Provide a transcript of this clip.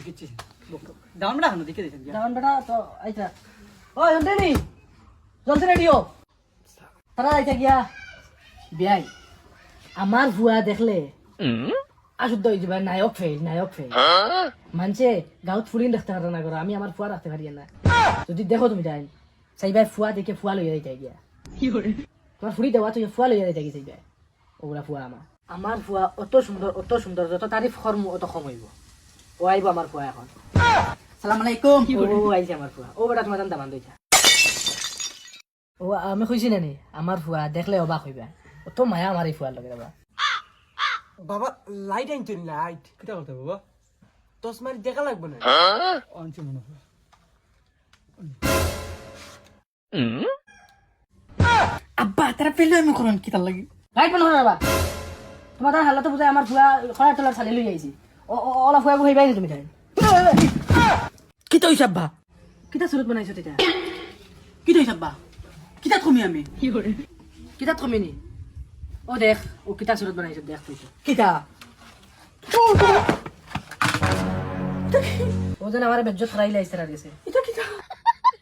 দেখেছি দামান বেটা হানো দেখে দেখেন দামান বেটা তো আইতা ওই হন্টেনি জলদি রেডিও তারা আইতা গিয়া বিয়াই আমার ভুয়া দেখলে আশুদ্ধ হয়ে যাবে নায়ক ফেল মানছে গাঁত ফুরিন দেখতে পারে না করো আমি আমার ফুয়া রাখতে পারি না যদি দেখো তুমি যাই চাইবাই ফুয়া দেখে ফুয়া লইয়া যাইতে গিয়া তোমার ফুরি দেওয়া তুই ফুয়া লইয়া যাইতে গিয়ে চাইবাই ওগুলা ফুয়া আমার ফুয়া অত সুন্দর যত তারিফ করমু অত কম হইব ও আইব আমার ফুয়া এখন সালাম আলাইকুম ও আইছে আমার ফুয়া ও বেটা তোমার দামান দইছা ও আমি কইছি না নি আমার ফুয়া দেখলে অবাক হইবা অত মায়া আমার এই ফুয়ার লগে বাবা বাবা লাইট আনছেন লাইট কিটা করতে বাবা টস মারি দেখা লাগবে না আনছি মনে হয় আব্বা তারা পেলে আমি করুন কিটা লাগি লাইট বন্ধ করো বাবা তোমার তার হালত বুঝাই আমার ফুয়া খড়ার তলার ছালি লই আইছি ওলা ফুয়া হইবাই না তুমি তাই কিটা হইছে আব্বা কিতা সুরত বানাইছো তেটা কিটা হইছে আব্বা কিটা কমি আমি কিতা কমি নি ও দেখ ও কিতা সুরত বানাইছো দেখ তুই কিটা ও যেন আমার বেজ্জত হারাইলে আইছে রাখেছে এটা কিটা